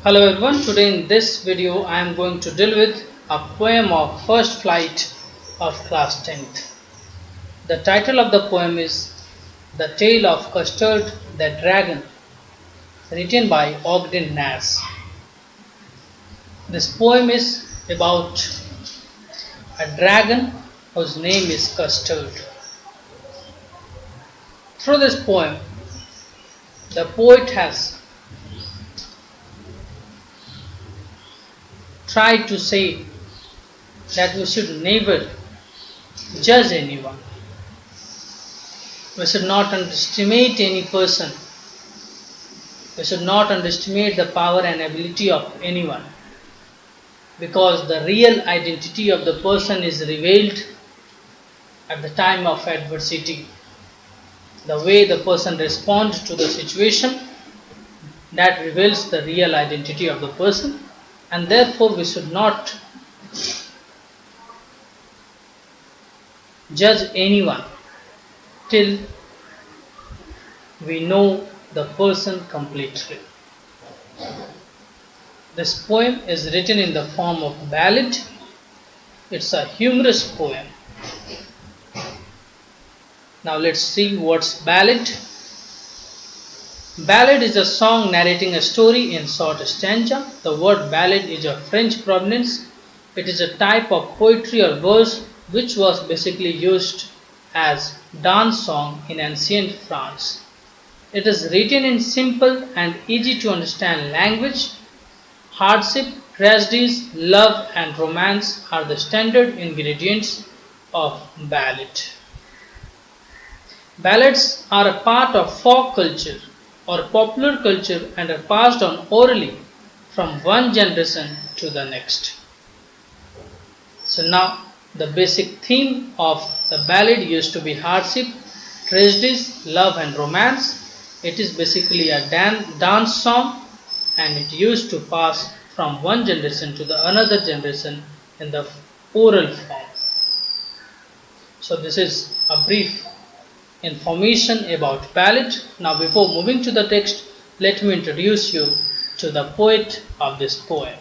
Hello everyone, today in this video I am going to deal with a poem of first flight of class 10th. The title of the poem is The Tale of Custard the Dragon, written by Ogden Nash. This poem is about a dragon whose name is Custard. Through this poem, the poet has tried to say that we should never judge anyone. We should not underestimate any person. We should not underestimate the power and ability of anyone, because the real identity of the person is revealed at the time of adversity. The way the person responds to the situation, that reveals the real identity of the person, and therefore we should not judge anyone till we know the person completely. This poem is written in the form of ballad. It's a humorous poem. Now let's see what's ballad. Ballad is a song narrating a story in short stanza. The word ballad is of French provenance. It is a type of poetry or verse which was basically used as dance song in ancient France. It is written in simple and easy to understand language. Hardship, tragedies, love and romance are the standard ingredients of ballad. Ballads are a part of folk culture or popular culture and are passed on orally from one generation to the next. So now the basic theme of the ballad used to be hardship, tragedies, love and romance. It is basically a dance song, and it used to pass from one generation to the another generation in the oral form. So this is a brief information about ballad. Now before moving to the text, let me introduce you to the poet of this poem.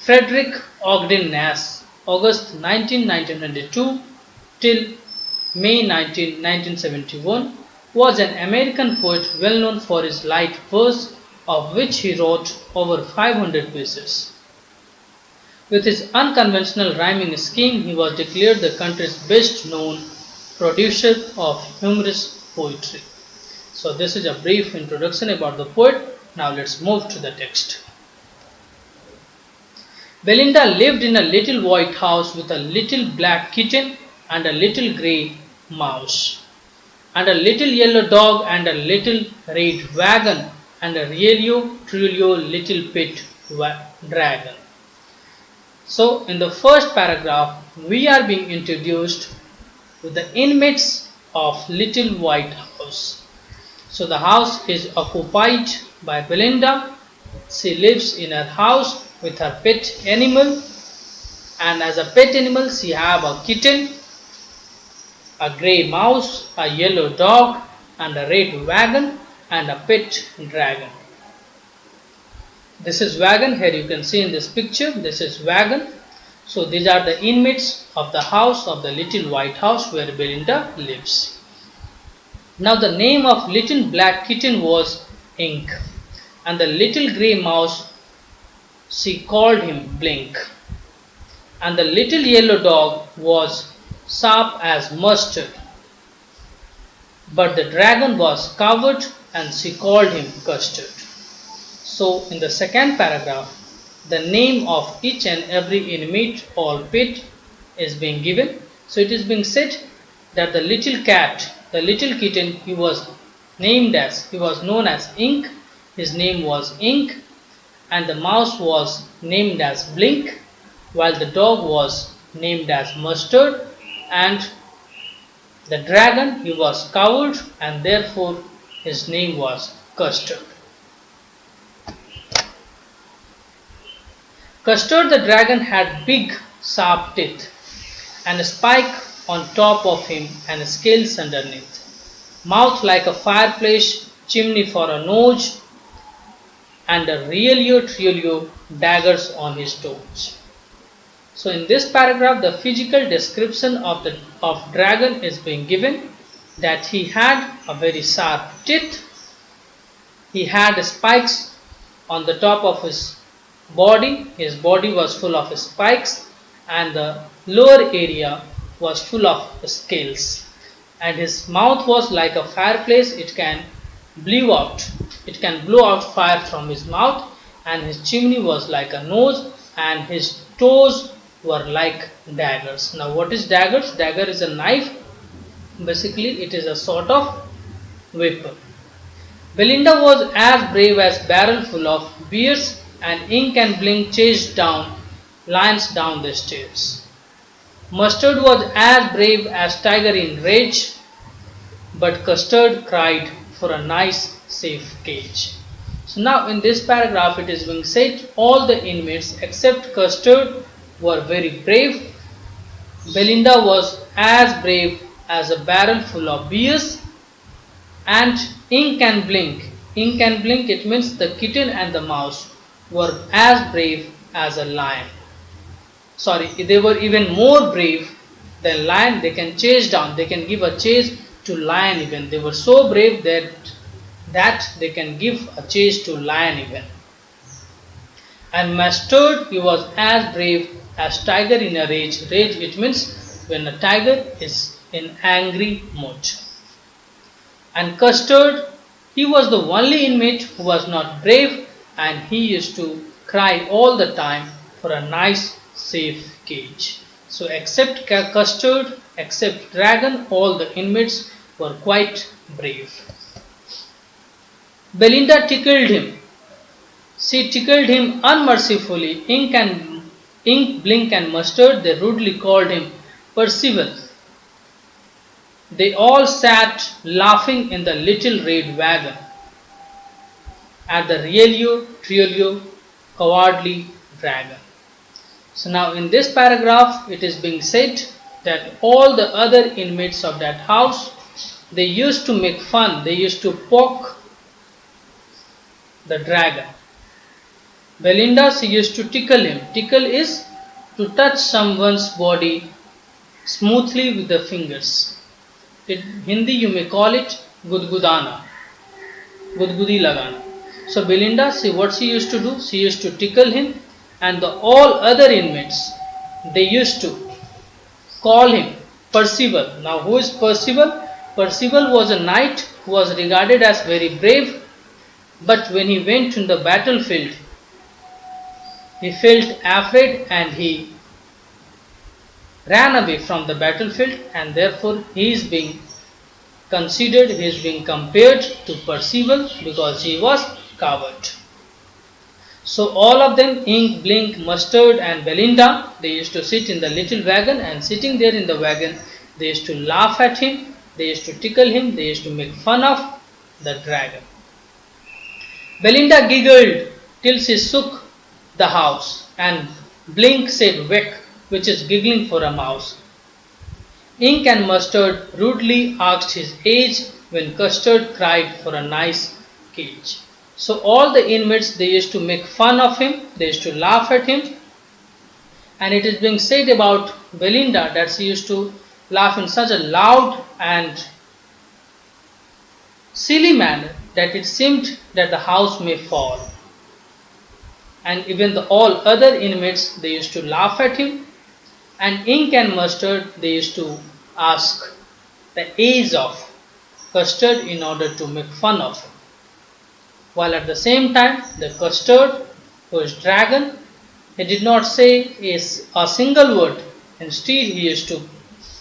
Frederick Ogden Nash, August 19, 1992 till May 19, 1971, was an American poet well known for his light verse, of which he wrote over 500 pieces. With his unconventional rhyming scheme, he was declared the country's best known producer of humorous poetry. So this is a brief introduction about the poet. Now let's move to the text. Belinda lived in a little white house with a little black kitten and a little grey mouse, and a little yellow dog and a little red wagon and a really truly little pet dragon. So in the first paragraph, we are being introduced to the inmates of Little White House. So the house is occupied by Belinda. She lives in her house with her pet animal, and as a pet animal she have a kitten, a grey mouse, a yellow dog and a red wagon and a pet dragon. This is wagon. Here you can see in this picture, this is wagon. So these are the inmates of the house of the Little White House where Belinda lives. Now the name of little black kitten was Ink, and the little grey mouse, she called him Blink, and the little yellow dog was sharp as mustard, but the dragon was covered and she called him Custard. So in the second paragraph, the name of each and every inmate or pet is being given. So it is being said that the little cat, the little kitten, he was known as Ink. His name was Ink, and the mouse was named as Blink, while the dog was named as Mustard, and the dragon, he was covered, and therefore his name was Custard. Custard the dragon had big sharp teeth and a spike on top of him and scales underneath, mouth like a fireplace chimney for a nose, and a Trilio daggers on his toes. So in this paragraph, the physical description of dragon is being given, that he had a very sharp teeth, he had spikes on the top of his body was full of spikes, and the lower area was full of scales, and his mouth was like a fireplace, it can blow out fire from his mouth, and his chimney was like a nose, and his toes were like daggers. Now what is daggers? Dagger is a knife. Basically it is a sort of weapon. Belinda was as brave as barrel full of beers, and Ink and Blink chased down lions down the stairs. Mustard was as brave as tiger in rage, but Custard cried for a nice safe cage. So now in this paragraph it is being said all the inmates except Custard were very brave. Belinda was as brave as a barrel full of beers, and Ink and Blink, it means the kitten and the mouse, were as brave as a lion. Sorry, they were even more brave than lion. They can chase down, they can give a chase to lion even. They were so brave that they can give a chase to lion even. And Mustard, he was as brave as tiger in a rage. Rage, it means when a tiger is in angry mood. And Custard, he was the only inmate who was not brave, and he used to cry all the time for a nice safe cage. So except Custard, except Dragon, all the inmates were quite brave. Belinda tickled him. She tickled him unmercifully. Ink, Blink and Mustard, they rudely called him Percival. They all sat laughing in the little red wagon at the Trilio cowardly dragon. So now in this paragraph it is being said that all the other inmates of that house, they used to make fun, they used to poke the dragon. Belinda, she used to tickle him. Tickle is to touch someone's body smoothly with the fingers. In Hindi you may call it gudgudana, gudgudi lagana. So Belinda, what she used to do? She used to tickle him, and all other inmates, they used to call him Percival. Now who is Percival? Percival was a knight who was regarded as very brave, but when he went to the battlefield, he felt afraid and he ran away from the battlefield, and therefore he is being considered, he is being compared to Percival because he was coward. So all of them, Ink, Blink, Mustard and Belinda, they used to sit in the little wagon, and sitting there in the wagon, they used to laugh at him, they used to tickle him, they used to make fun of the dragon. Belinda giggled till she shook the house, and Blink said "Weck," which is giggling for a mouse. Ink and Mustard rudely asked his age when Custard cried for a nice cage. So all the inmates, they used to make fun of him, they used to laugh at him, and it is being said about Belinda that she used to laugh in such a loud and silly manner that it seemed that the house may fall. And even all other inmates, they used to laugh at him, and Ink and Mustard, they used to ask the age of Custard in order to make fun of him. While at the same time, the Custard, who is dragon, he did not say a single word. Instead, he used to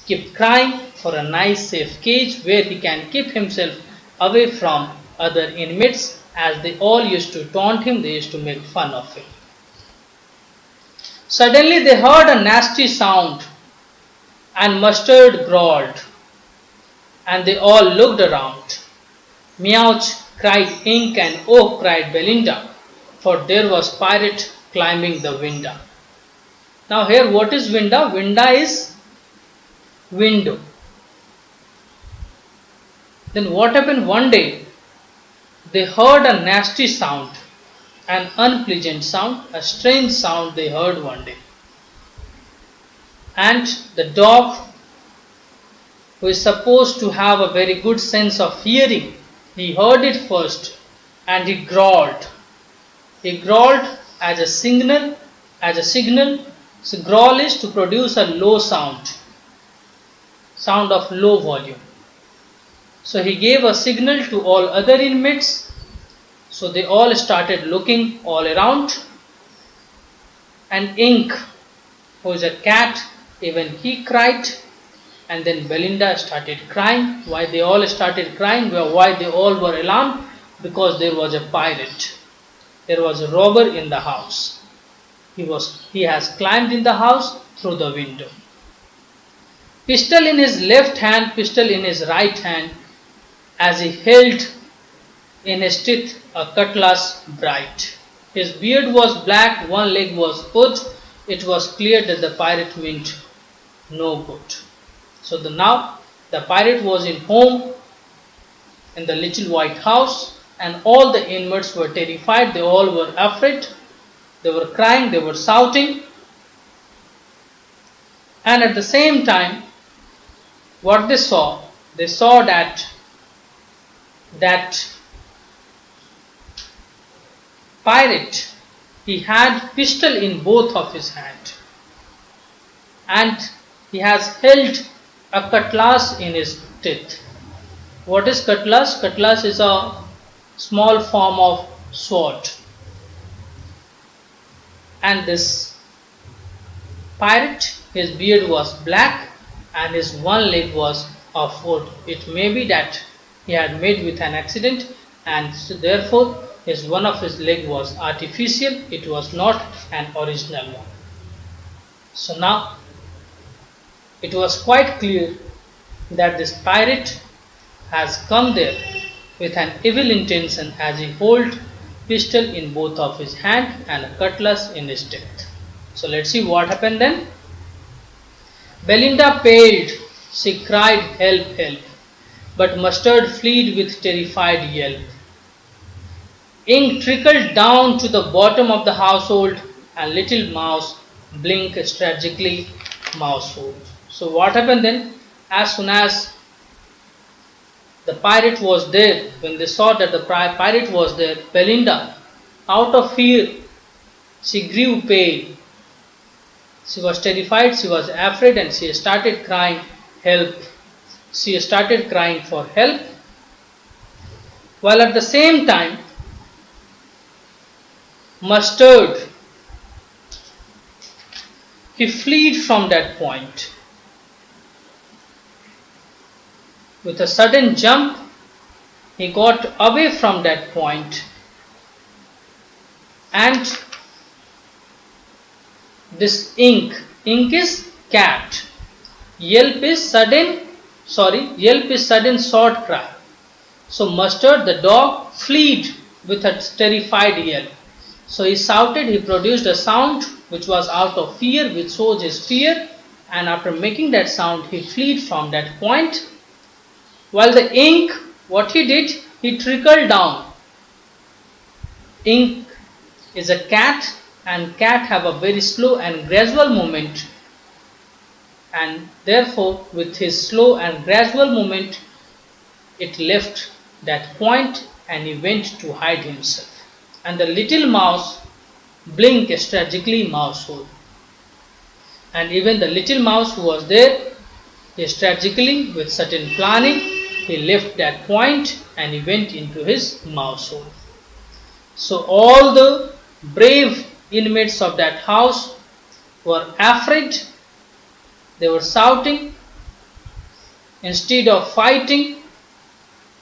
keep crying for a nice safe cage where he can keep himself away from other inmates, as they all used to taunt him, they used to make fun of him. Suddenly they heard a nasty sound, and Mustard growled, and they all looked around. Meouch, cried Ink, and oh, cried Belinda, for there was Pirate climbing the window. Now here, what is window? Window is window. Then what happened? One day they heard a nasty sound, an unpleasant sound, a strange sound they heard one day. And the dog, who is supposed to have a very good sense of hearing, he heard it first and he growled. He growled as a signal. So growl is to produce a low sound of low volume. So he gave a signal to all other inmates. So they all started looking all around. And Ink, who is a cat, even he cried. And then Belinda started crying. Why they all started crying? Why they all were alarmed? Because there was a pirate. There was a robber in the house. He has climbed in the house through the window. Pistol in his left hand, pistol in his right hand, as he held in his teeth a cutlass bright. His beard was black, one leg was put. It was clear that the pirate meant no good. So now the pirate was in home in the little white house, and all the inmates were terrified. They all were afraid. They were crying, they were shouting. And at the same time, what they saw that pirate, he had pistol in both of his hand, and he has held a cutlass in his teeth. What is cutlass? Cutlass is a small form of sword. And this pirate, his beard was black and his one leg was of wood. It may be that he had met with an accident, and so therefore one of his leg was artificial. It was not an original one. So now it was quite clear that this pirate has come there with an evil intention, as he held pistol in both of his hand and a cutlass in his teeth. So let's see what happened then. Belinda paled. She cried, "Help, help!" But Mustard fled with terrified yelp. Ink trickled down to the bottom of the household, and Little Mouse blinked tragically mousehole. So what happened then? As soon as the pirate was there, when they saw that the pirate was there, Belinda, out of fear, she grew pale. She was terrified, she was afraid, and she started crying, "Help!" She started crying for help, while at the same time, Mustard, he fled from that point. With a sudden jump, he got away from that point, and this Ink is cat. Yelp is sudden short cry. So Mustard, the dog, fled with a terrified yelp. So he shouted, he produced a sound which was out of fear, which shows his fear, and after making that sound, he fled from that point. While the Ink, what he did, he trickled down. Ink is a cat, and cat have a very slow and gradual movement, and therefore with his slow and gradual movement, it left that point and he went to hide himself. And the little mouse blinked tragically mousehole. And even the little mouse who was there, he strategically, with certain planning, he left that point and he went into his mousehole. So all the brave inmates of that house were afraid. They were shouting. Instead of fighting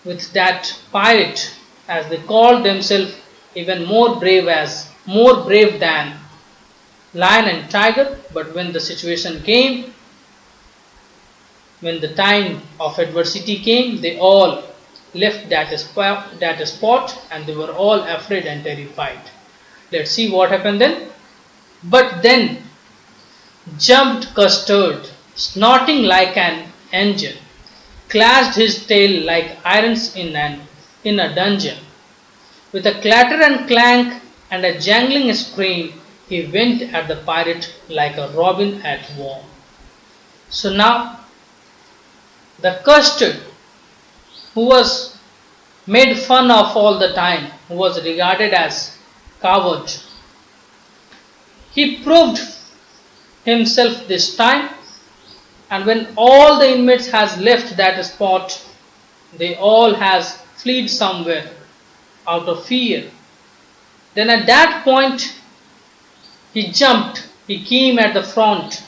with that pirate, as they called themselves, even more brave than lion and tiger, but when the situation came, when the time of adversity came, they all left that spot and they were all afraid and terrified. Let's see what happened then. But then jumped Custard, snorting like an engine, clashed his tail like irons in a dungeon. With a clatter and clank, and a jangling scream, he went at the pirate like a robin at worm. So now the Custard, who was made fun of all the time, who was regarded as coward, he proved himself this time, and when all the inmates has left that spot, they all has fled somewhere out of fear. Then at that point he jumped, he came at the front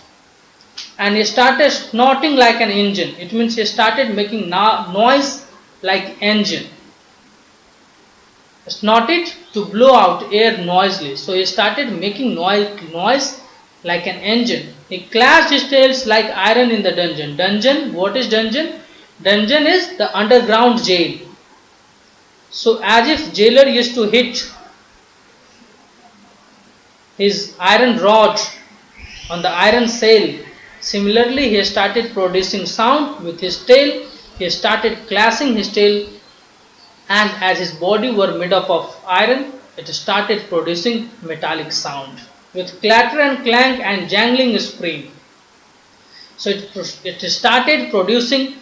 and he started snorting like an engine. It means he started making noise like engine. Snorted to blow out air noisily. So he started making noise like an engine. He clashed his tails like iron in the dungeon. Dungeon, what is dungeon? Dungeon is the underground jail. So as if jailer used to hit his iron rod on the iron sail, similarly he started producing sound with his tail. He started clashing his tail, and as his body were made up of iron, it started producing metallic sound with clatter and clank and jangling scream. So it started producing,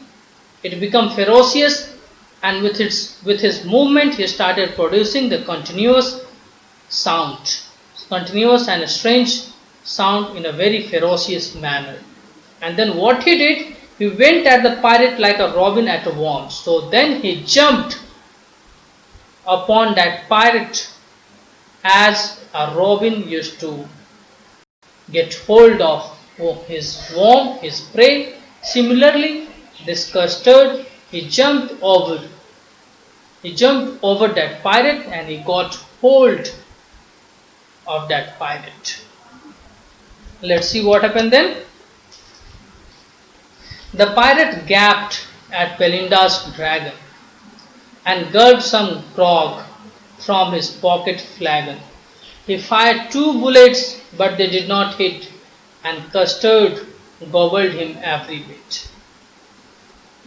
it became ferocious, and with his movement he started producing the continuous sound, continuous and strange sound in a very ferocious manner. And then what he did, he went at the pirate like a robin at a worm. So then he jumped upon that pirate as a robin used to get hold of his worm, his prey. Similarly, this Custard, he jumped over that pirate and he got hold of that pirate. Let's see what happened then. The pirate gaped at Belinda's dragon and gulped some grog from his pocket flagon. He fired 2 bullets, but they did not hit, and Custard gobbled him every bit.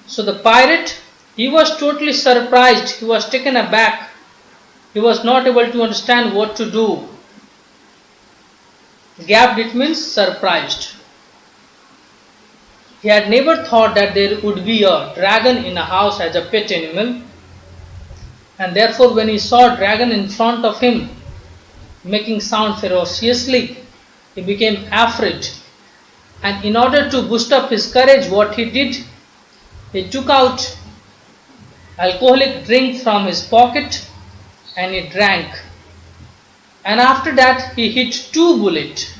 So the pirate, he was totally surprised, he was taken aback, he was not able to understand what to do. Gapped, it means surprised. He had never thought that there would be a dragon in a house as a pet animal, and therefore when he saw a dragon in front of him making sound ferociously, he became afraid. And in order to boost up his courage, what he did, he took out alcoholic drink from his pocket and he drank. And after that he hit 2 bullets.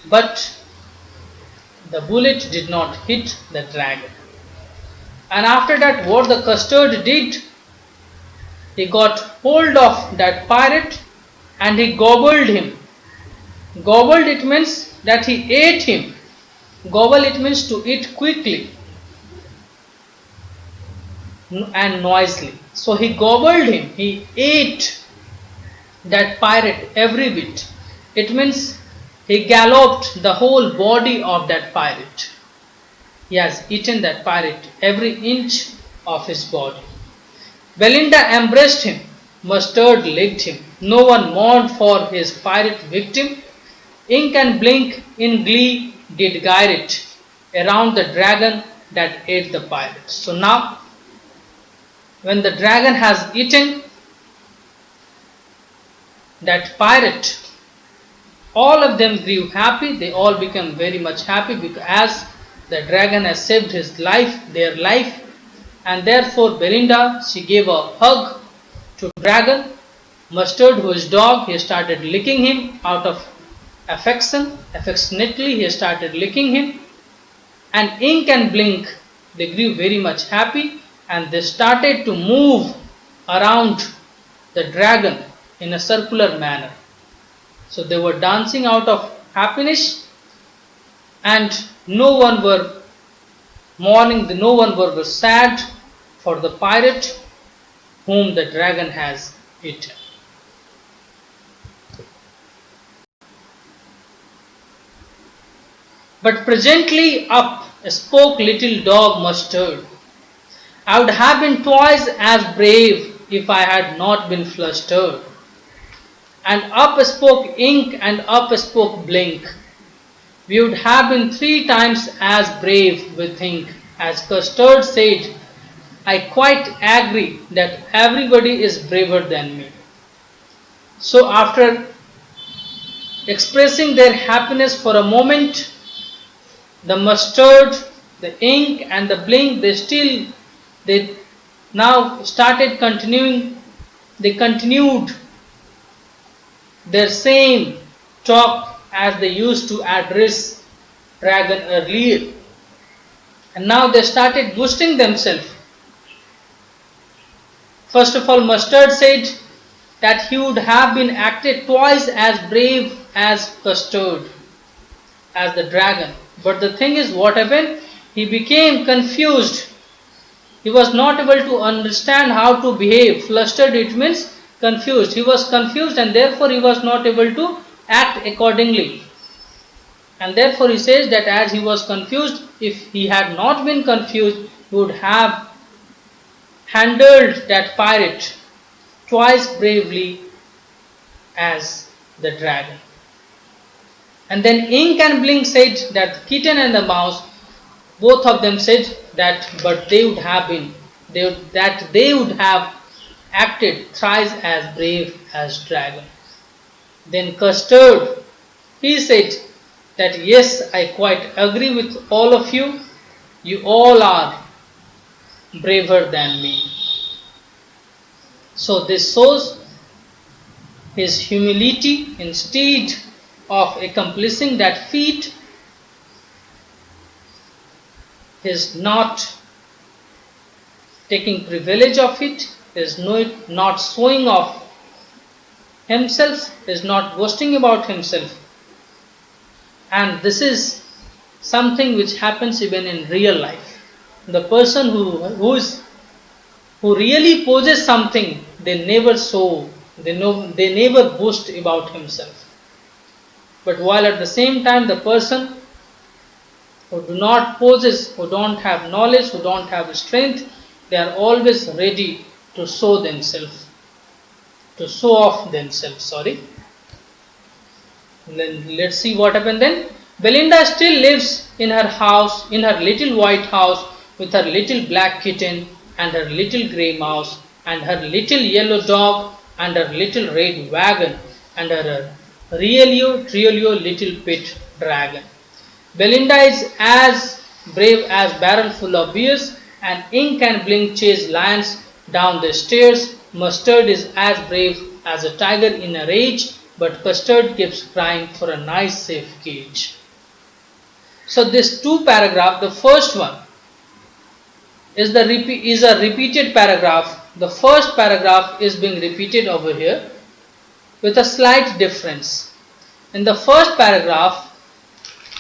But the bullet did not hit the dragon. And after that, what the Custard did, he got hold of that pirate and he gobbled him. Gobbled, it means that he ate him. Gobble, it means to eat quickly and noisily. So he gobbled him, he ate that pirate every bit. It means he galloped the whole body of that pirate. He has eaten that pirate, every inch of his body. Belinda embraced him, Mustard licked him. No one mourned for his pirate victim. Ink and Blink in glee did guide it around the dragon that ate the pirate. So now, when the dragon has eaten that pirate, all of them grew happy. They all became very much happy because as the dragon has saved his life, their life, and therefore Belinda, she gave a hug to dragon. Mustard, who is dog, he started licking him out of affection. Affectionately, he started licking him. And Ink and Blink, they grew very much happy and they started to move around the dragon in a circular manner. So they were dancing out of happiness, and no one were mourning, no one were sad for the pirate whom the dragon has eaten. But presently up spoke little dog Mustard. I would have been twice as brave if I had not been flustered. And up spoke ink and up spoke blink. We would have been 3 times as brave, we think, as Custard said. I quite agree that everybody is braver than me. So after expressing their happiness for a moment, the mustard, the ink and the blink, they now started they continued their same talk as they used to address dragon earlier. And now they started boosting themselves. First of all, Mustard said that he would have been acted twice as brave as Custard, as the dragon. But the thing is, what happened? He became confused. He was not able to understand how to behave. Flustered, it means confused. He was confused and therefore he was not able to act accordingly. And therefore he says that as he was confused, if he had not been confused, he would have handled that pirate twice bravely as the dragon. And then Ink and Blink said that the kitten and the mouse, both of them said that, but they would have acted thrice as brave as dragon. Then Custard, he said that yes, I quite agree with all of you. You all are braver than me. So this shows his humility. Instead of accomplishing that feat, he is not taking privilege of it, is not showing off himself, is not boasting about himself. And this is something which happens even in real life. The person who really possesses something, they never show, they never boast about himself. But while at the same time, the person who do not possess, who don't have knowledge, who don't have strength, they are always ready to show themselves, to show off themselves, Then let's see what happened then. Belinda still lives in her house, in her little white house, with her little black kitten and her little grey mouse and her little yellow dog and her little red wagon and her Trilio little pet dragon. Belinda is as brave as barrel full of beers, and Ink and Blink chase lions down the stairs. Mustard is as brave as a tiger in a rage, but Custard keeps crying for a nice safe cage. So this 2 paragraph, the first one is a repeated paragraph. The first paragraph is being repeated over here with a slight difference. In the first paragraph,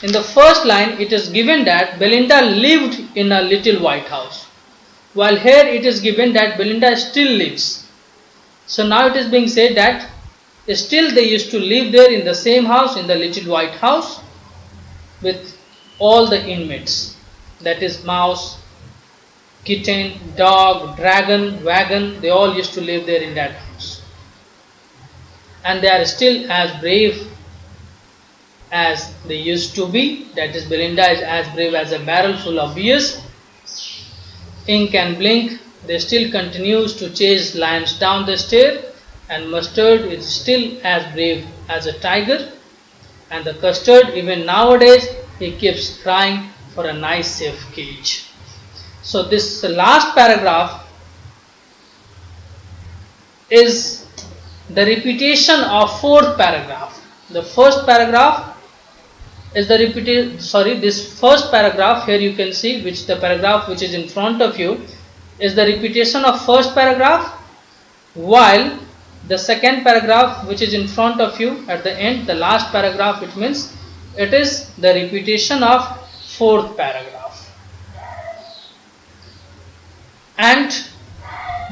in the first line, it is given that Belinda lived in a little white house, while here it is given that Belinda still lives. So now it is being said that still they used to live there in the same house, in the little white house, with all the inmates, that is mouse, kitten, dog, dragon, wagon, they all used to live there in that house. And they are still as brave as they used to be, that is Belinda is as brave as a barrel full of beers. Ink and Blink, they still continues to chase lions down the stair, and Mustard is still as brave as a tiger, and the Custard, even nowadays, he keeps crying for a nice safe cage. So this last paragraph is the repetition of 4th paragraph. The first paragraph is the this first paragraph here you can see, which the paragraph which is in front of you is the repetition of first paragraph, while the second paragraph which is in front of you at the end, the last paragraph, it means it is the repetition of 4th paragraph. And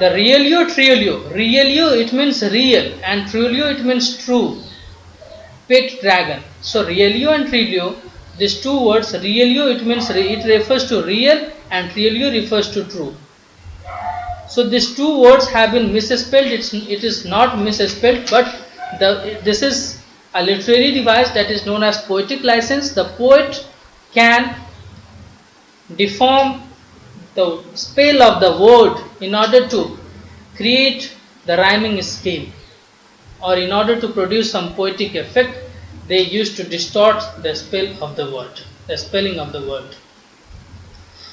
the Trilio, it means real, and Trilio, it means true, pet dragon. So Realio and Trilio, these 2 words, Realio, it means it refers to real and Trilio refers to true. So these two words have been misspelled. It is not misspelled, but this is a literary device that is known as poetic license. The poet can deform the spell of the word in order to create the rhyming scheme, or in order to produce some poetic effect. They used to distort the spell of the word, the spelling of the word.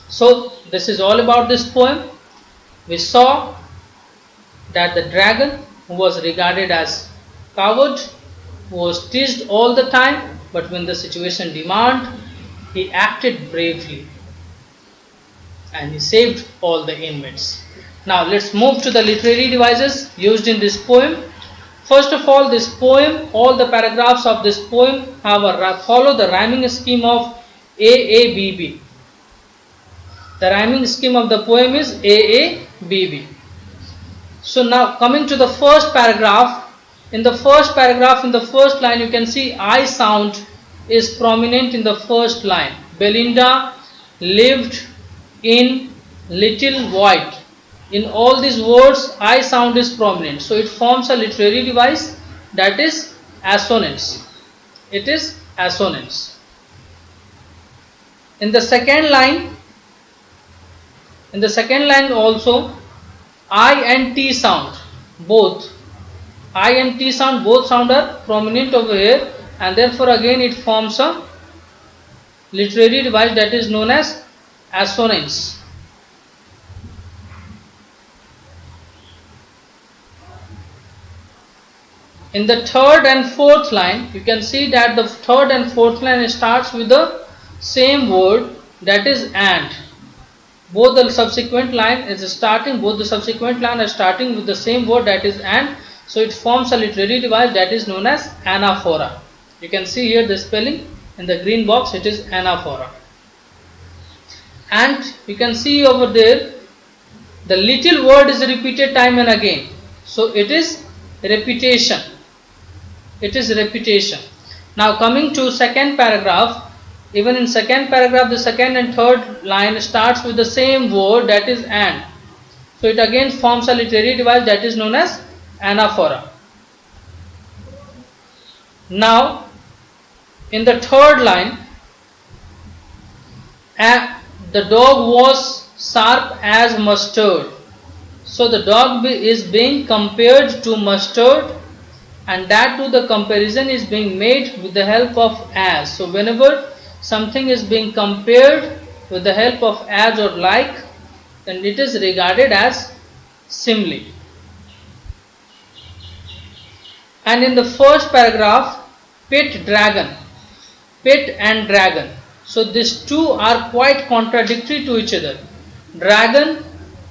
So this is all about this poem. We saw that the dragon, who was regarded as coward, who was teased all the time, but when the situation demanded, he acted bravely and he saved all the inmates. Now let's move to the literary devices used in this poem. First of all, this poem, all the paragraphs of this poem follow the rhyming scheme of AABB. The rhyming scheme of the poem is AABB. So now coming to the first paragraph, in the first paragraph, in the first line, you can see I sound is prominent in the first line. Belinda lived in Little White. In all these words, I sound is prominent. So it forms a literary device, that is assonance. It is assonance. In the second line also, I and T sound, both sound are prominent over here, and therefore again it forms a literary device that is known as assonance. In the third and fourth line, you can see that the third and fourth line starts with the same word, that is and. Both the subsequent line are starting with the same word, that is and. So it forms a literary device that is known as anaphora. You can see here the spelling in the green box, it is anaphora. And you can see over there the little word is repeated time and again. So it is repetition. It is repetition. Now coming to second paragraph, even in second paragraph, the second and third line starts with the same word, that is and. So it again forms a literary device that is known as anaphora. Now in the third line, the dog was sharp as mustard. So the dog is being compared to mustard, and that too the comparison is being made with the help of as. So whenever something is being compared with the help of as or like, then it is regarded as simile. And in the first paragraph, pet and dragon. So these two are quite contradictory to each other. Dragon,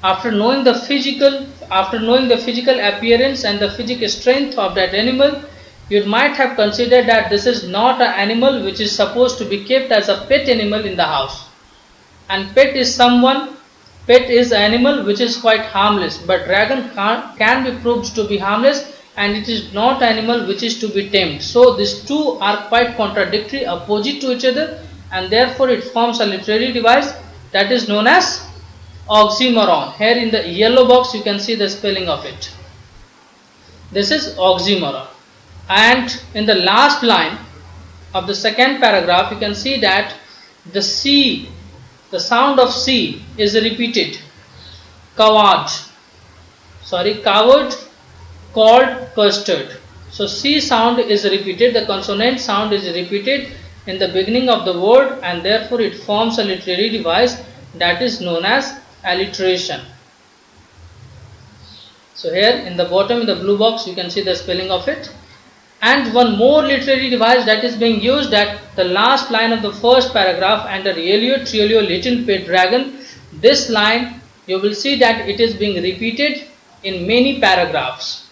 after knowing the physical appearance and the physical strength of that animal, you might have considered that this is not an animal which is supposed to be kept as a pet animal in the house. And pet is an animal which is quite harmless, but dragon can be proved to be harmless, and it is not an animal which is to be tamed. So these two are quite contradictory, opposite to each other, and therefore it forms a literary device that is known as oxymoron. Here in the yellow box you can see the spelling of it. This is oxymoron. And in the last line of the second paragraph, you can see that the sound of C is repeated. Coward, called custard. So C sound is repeated, the consonant sound is repeated in the beginning of the word, and therefore it forms a literary device that is known as alliteration. So here in the bottom, in the blue box, you can see the spelling of it. And one more literary device that is being used at the last line of the first paragraph, and the Trilio little pet dragon. This line, you will see that it is being repeated in many paragraphs,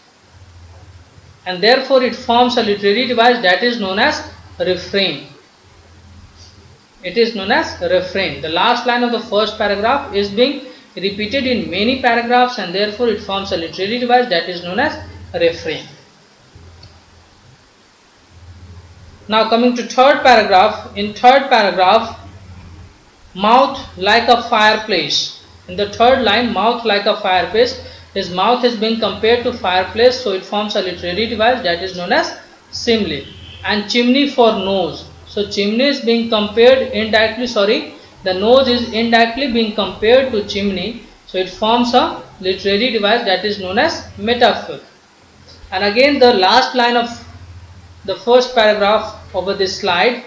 and therefore it forms a literary device that is known as refrain. It is known as refrain. The last line of the first paragraph is being repeated in many paragraphs, and therefore it forms a literary device that is known as refrain. Now coming to third paragraph. In third paragraph, mouth like a fireplace. In the third line, mouth like a fireplace, his mouth is being compared to fireplace, so it forms a literary device that is known as simile. And chimney for nose, so chimney is being compared indirectly, the nose is indirectly being compared to chimney, so it forms a literary device that is known as metaphor. And again the last line of the first paragraph over this slide,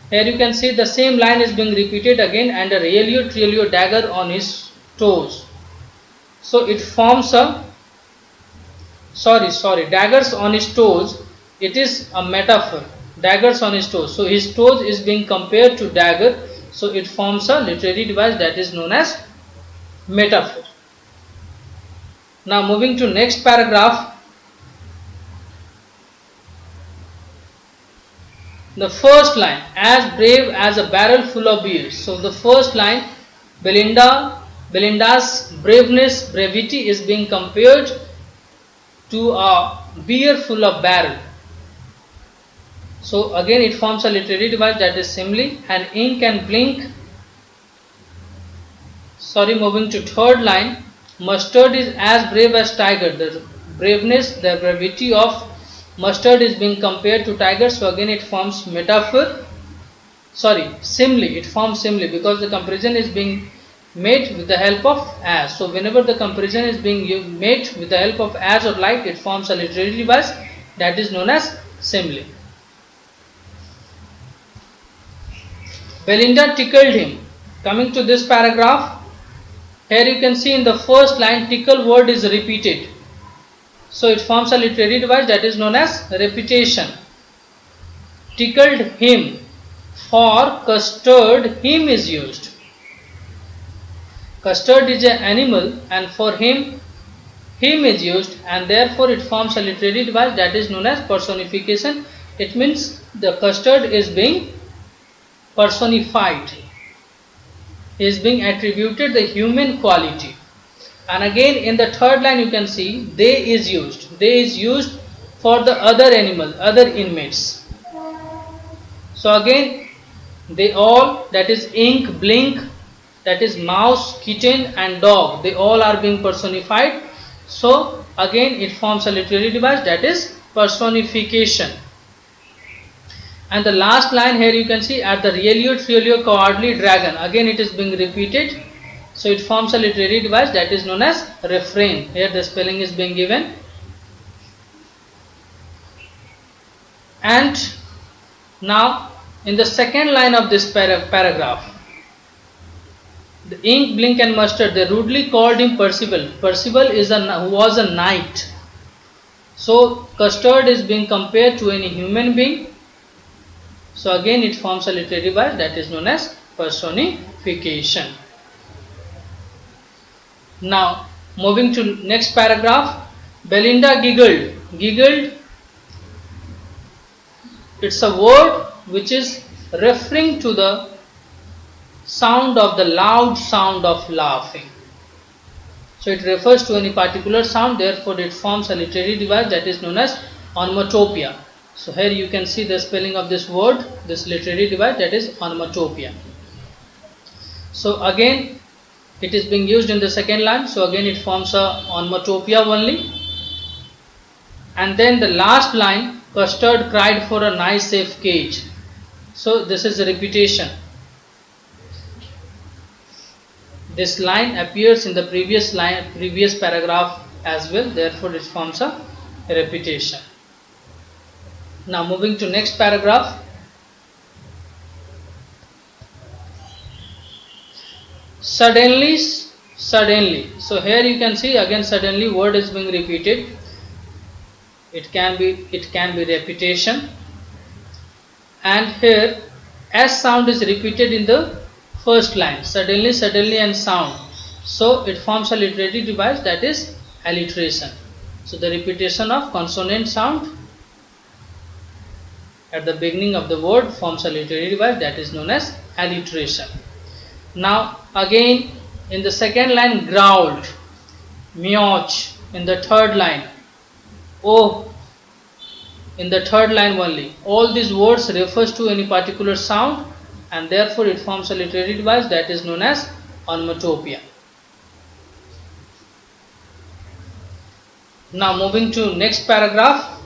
here you can see the same line is being repeated again, and a Relio dagger on his toes. So it forms a daggers on his toes. It is a metaphor. Daggers on his toes. So his toes is being compared to dagger. So it forms a literary device that is known as metaphor. Now moving to next paragraph. The first line, as brave as a barrel full of beer. So the first line, Belinda's brevity is being compared to a beer full of barrel. So again it forms a literary device that is simile. And ink and blink. Moving to third line, mustard is as brave as tiger. The brevity of mustard is being compared to tiger, so again it forms simile. It forms simile because the comparison is being made with the help of as. So whenever the comparison is being made with the help of as or like, it forms a literary device that is known as simile. Belinda tickled him. Coming to this paragraph, here you can see in the first line, tickle word is repeated. So it forms a literary device that is known as repetition. Tickled him. For custard, him is used. Custard is an animal, and for him is used, and therefore it forms a literary device that is known as personification. It means the custard is being personified. He is being attributed the human quality. And again in the third line you can see they is used. They is used for the other animal, other inmates. So again they all, that is ink, blink, that is mouse, kitten and dog, they all are being personified. So again it forms a literary device that is personification. And the last line here you can see, at the Relio cowardly dragon, again it is being repeated. So it forms a literary device that is known as refrain. Here the spelling is being given. And now in the second line of this paragraph, the ink, blink and mustard, they rudely called him Percival. Percival was a knight. So custard is being compared to any human being. So again it forms a literary device that is known as personification. Now moving to next paragraph, Belinda giggled. Giggled, it's a word which is referring to the sound of the loud sound of laughing. So it refers to any particular sound, therefore it forms a literary device that is known as onomatopoeia. So here you can see the spelling of this word, this literary device, that is onomatopoeia. So again it is being used in the second line, so again it forms a onomatopoeia only. And then the last line, Custard cried for a nice safe cage. So this is a repetition. This line appears in the previous paragraph as well, therefore it forms a repetition. Now moving to next paragraph. Suddenly. So here you can see again suddenly word is being repeated. It can be repetition. And here S sound is repeated in the first line. Suddenly and sound. So it forms a literary device that is alliteration. So the repetition of consonant sound at the beginning of the word forms a literary device that is known as alliteration. Now again in the second line, growled, meowch in the third line, oh in the third line only. All these words refers to any particular sound, and therefore it forms a literary device that is known as onomatopoeia. Now moving to next paragraph.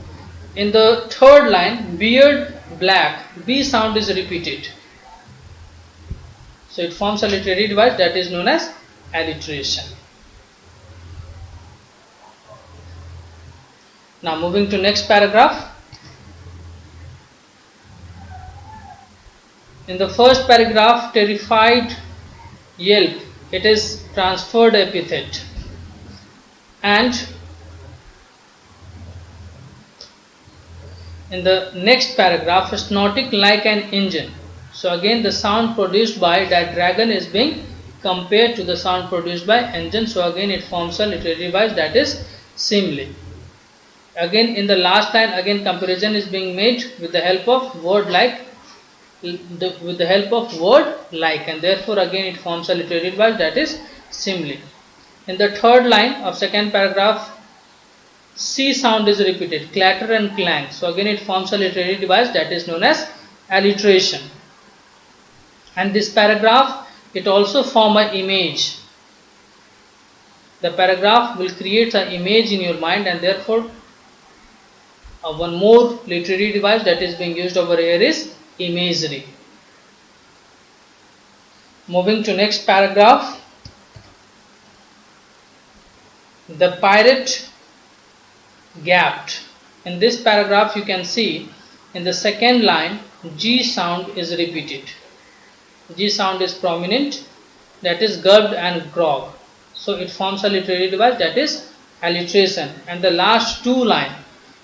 In the third line, beard black, B sound is repeated. So it forms a literary device that is known as alliteration. Now moving to next paragraph. In the first paragraph, terrified yelp, it is transferred epithet. And in the next paragraph, snorting like an engine. So again the sound produced by that dragon is being compared to the sound produced by engine. So again it forms a literary device that is simile. Again in the last line, again comparison is being made with the help of word like, and therefore again it forms a literary device that is simile. In the third line of second paragraph, C sound is repeated, clatter and clang. So again it forms a literary device that is known as alliteration. And this paragraph, it also form an image. The paragraph will create an image in your mind, and therefore one more literary device that is being used over here is imagery. Moving to next paragraph. The pirate gapped. In this paragraph you can see in the second line, G sound is repeated. G sound is prominent, that is gulped and grog. So it forms a literary device that is alliteration. And the last two line,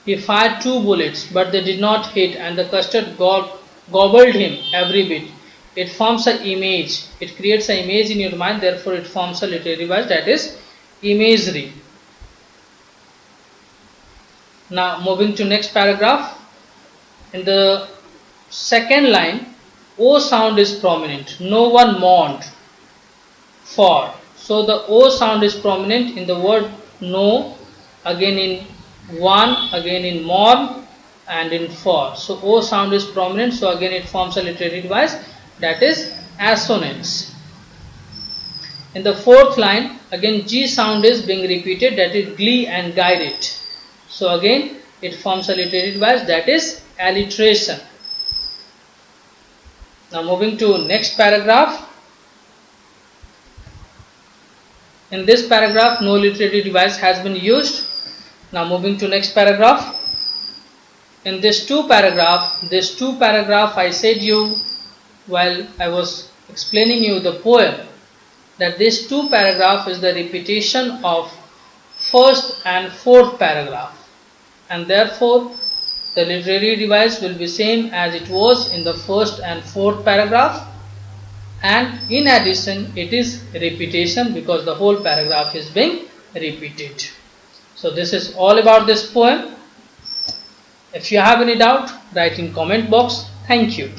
he fired 2 bullets but they did not hit, and the custard gobbled him every bit. It forms an image. It creates an image in your mind, therefore it forms a literary device that is imagery. Now moving to next paragraph. In the second line, O sound is prominent. No one mourned for. So the O sound is prominent in the word no, again in one, again in mourn, and in for. So O sound is prominent, so again it forms a literary device that is assonance. In the fourth line, again G sound is being repeated, that is glee and guide it. So again it forms a literary device that is alliteration. Now moving to next paragraph. In this paragraph no literary device has been used. Now moving to next paragraph. In this two paragraph I said you while I was explaining you the poem that this 2 paragraph is the repetition of first and fourth paragraph, and therefore the literary device will be same as it was in the first and fourth paragraph, and in addition it is repetition because the whole paragraph is being repeated. So this is all about this poem. If you have any doubt, write in comment box. Thank you.